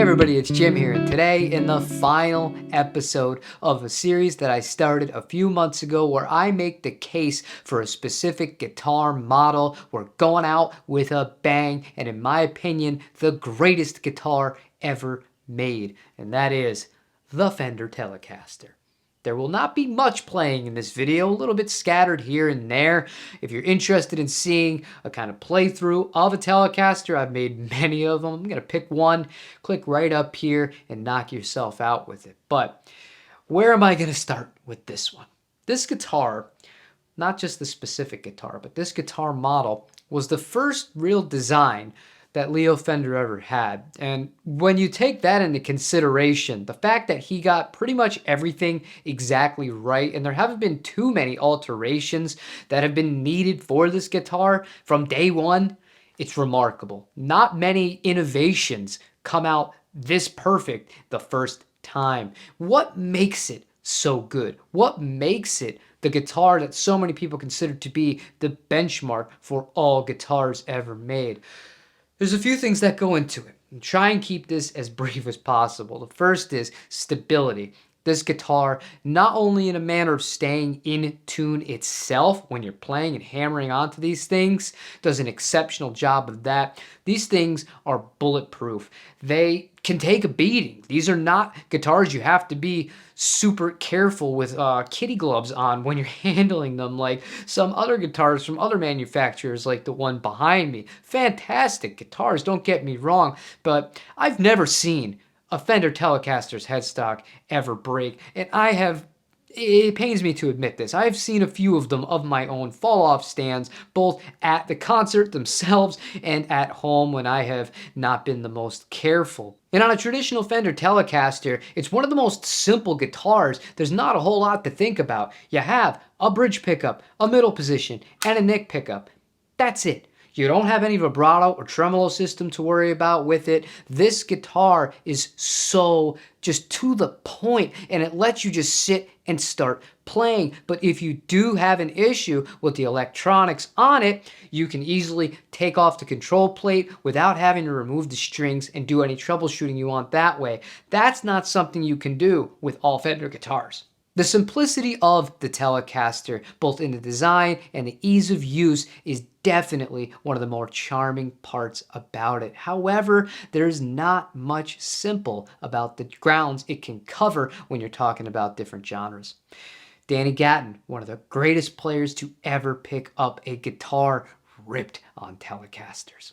Hey everybody, it's Jim here, and today in the final episode of a series that I started a few months ago where I make the case for a specific guitar model. We're going out with a bang, and in my opinion, the greatest guitar ever made, and that is the Fender Telecaster. There will not be much playing in this video, a little bit scattered here and there. If you're interested in seeing a kind of playthrough of a Telecaster, I've made many of them. I'm going to pick one, click right up here, and knock yourself out with it. But where am I going to start with this one? This guitar, not just the specific guitar, but this guitar model was the first real design that Leo Fender ever had. And when you take that into consideration, the fact that he got pretty much everything exactly right, and there haven't been too many alterations that have been needed for this guitar from day one, it's remarkable. Not many innovations come out this perfect the first time. What makes it so good? What makes it the guitar that so many people consider to be the benchmark for all guitars ever made? There's a few things that go into it. And try and keep this as brief as possible. The first is stability. This guitar, not only in a manner of staying in tune itself when you're playing and hammering onto these things, does an exceptional job of that. These things are bulletproof. They can take a beating. These are not guitars you have to be super careful with kitty gloves on when you're handling them like some other guitars from other manufacturers like the one behind me. Fantastic guitars, don't get me wrong, but I've never seen a Fender Telecaster's headstock ever break, and it pains me to admit this, I've seen a few of them of my own fall off stands, both at the concert themselves and at home when I have not been the most careful. And on a traditional Fender Telecaster, it's one of the most simple guitars. There's not a whole lot to think about. You have a bridge pickup, a middle position, and a neck pickup. That's it. You don't have any vibrato or tremolo system to worry about with it. This guitar is so just to the point, and it lets you just sit and start playing. But if you do have an issue with the electronics on it, you can easily take off the control plate without having to remove the strings and do any troubleshooting you want that way. That's not something you can do with all Fender guitars. The simplicity of the Telecaster, both in the design and the ease of use, is definitely one of the more charming parts about it. However, there's not much simple about the grounds it can cover when you're talking about different genres. Danny Gatton, one of the greatest players to ever pick up a guitar, ripped on Telecasters.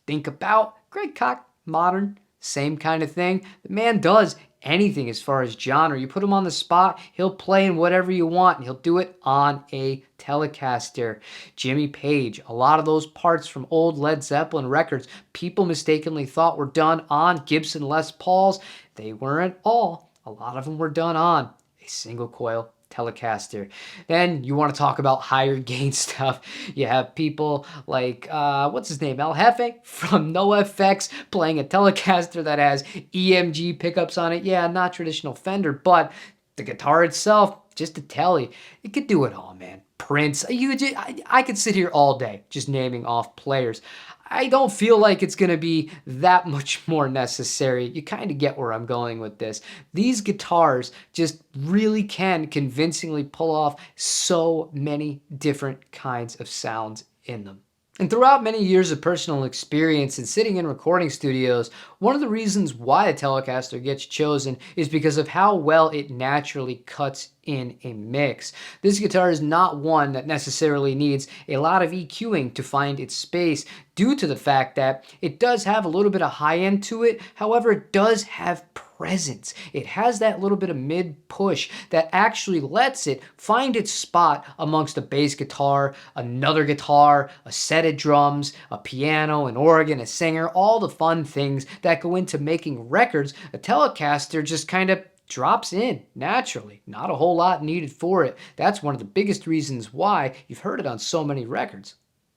Think about Greg Koch, modern, same kind of thing. The man does anything as far as genre. You put him on the spot, he'll play in whatever you want, and he'll do it on a Telecaster. Jimmy Page, a lot of those parts from old Led Zeppelin records, people mistakenly thought were done on Gibson Les Pauls. They weren't all. A lot of them were done on a single coil Telecaster. Then you want to talk about higher gain stuff. You have people like, what's his name? El Jefe from NoFX playing a Telecaster that has EMG pickups on it. Yeah, not traditional Fender, but the guitar itself, just a Tele, it could do it all, man. Prince, I could sit here all day just naming off players. I don't feel like it's going to be that much more necessary. You kind of get where I'm going with this. These guitars just really can convincingly pull off so many different kinds of sounds in them. And throughout many years of personal experience and sitting in recording studios, one of the reasons why a Telecaster gets chosen is because of how well it naturally cuts in a mix. This guitar is not one that necessarily needs a lot of EQing to find its space due to the fact that it does have a little bit of high end to it. However, it does have presence. It has that little bit of mid push that actually lets it find its spot amongst a bass guitar, another guitar, a set of drums, a piano, an organ, a singer, all the fun things that go into making records. A Telecaster just kind of drops in naturally. Not a whole lot needed for it. That's one of the biggest reasons why you've heard it on so many records.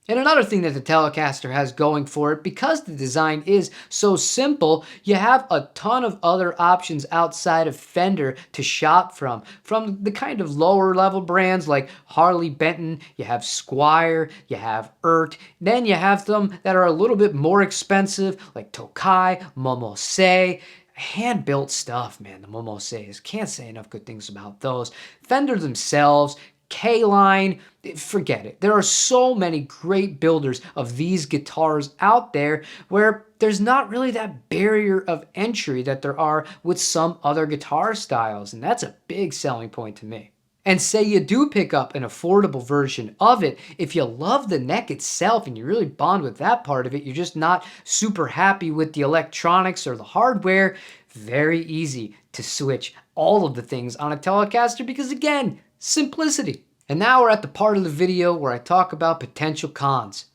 And another thing that the Telecaster has going for it, because the design is so simple, you have a ton of other options outside of Fender to shop from. From the kind of lower level brands like Harley Benton, you have Squier, you have Ert, then you have them that are a little bit more expensive like Tokai, Momose. Hand-built stuff, man, the Momoses. Can't say enough good things about those. Fender themselves, K-Line, forget it. There are so many great builders of these guitars out there where there's not really that barrier of entry that there are with some other guitar styles, and that's a big selling point to me. And say you do pick up an affordable version of it, if you love the neck itself and you really bond with that part of it, you're just not super happy with the electronics or the hardware, very easy to switch all of the things on a Telecaster because, again, simplicity. And now we're at the part of the video where I talk about potential cons.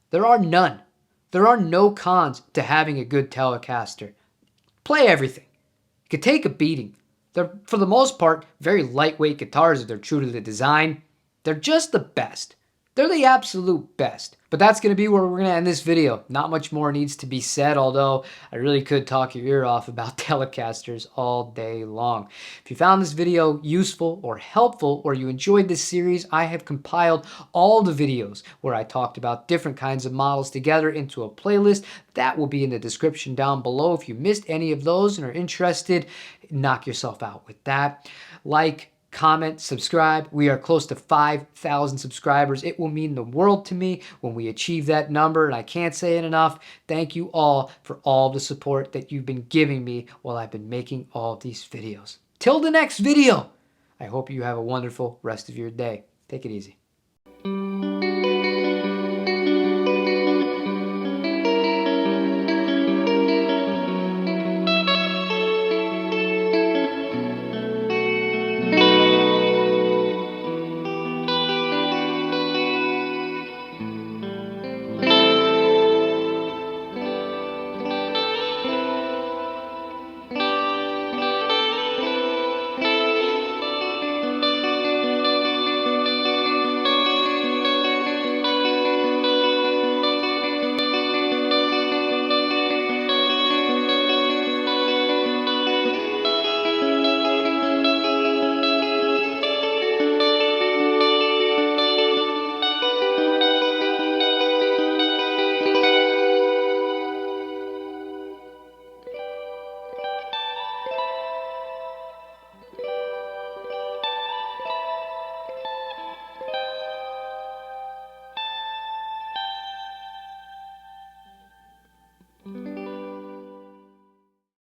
There are none. There are no cons to having a good Telecaster. Play everything. You could take a beating. They're, for the most part, very lightweight guitars if they're true to the design. They're just the best. They're the absolute best. But that's going to be where we're going to end this video. Not much more needs to be said, although I really could talk your ear off about Telecasters all day long. If you found this video useful or helpful, or you enjoyed this series, I have compiled all the videos where I talked about different kinds of models together into a playlist. That will be in the description down below. If you missed any of those and are interested, knock yourself out with that. Like, comment, subscribe. We are close to 5,000 subscribers. It will mean the world to me when we achieve that number, and I can't say it enough. Thank you all for all the support that you've been giving me while I've been making all of these videos. Till the next video, I hope you have a wonderful rest of your day. Take it easy.